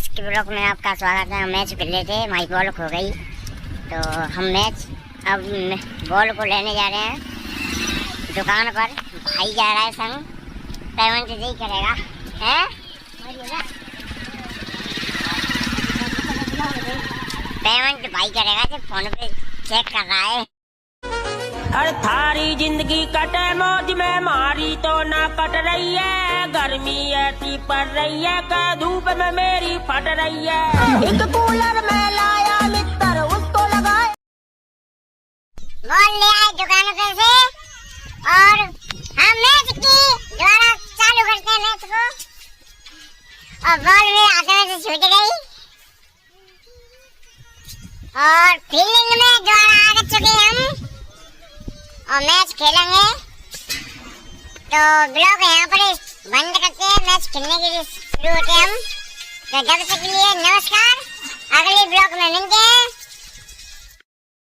आज के ब्लॉग में आपका स्वागत है। हम मैच खेल रहे थे, हमारी बॉल खो गई तो हम मैच अब बॉल को लेने जा रहे हैं दुकान पर। भाई जा रहा है संग, पेमेंट यही करेगा है, पेमेंट भाई करेगा जब फोन पे चेक कर रहा है। हर थारी जिंदगी कटे मौज में, मारी तो ना कट रही है। गर्मी ऐसी पड़ रही है कि धूप में मेरी फट रही है। एक कूलर में लाया मित्र, उसको लगाए बॉल ले आए दुकान पे से और हम मैच की द्वारा चालू करते हैं मैच को। और बॉल में हाथ में से छूट गई और फील्डिंग में द्वारा आ चुके हम और मैच खेलेंगे। तो ब्लॉग यहाँ पर बंद करते हैं, मैच खेलने के लिए शुरू होते हैं हम। तो जब तक के लिए नमस्कार, अगले ब्लॉग में मिलते हैं।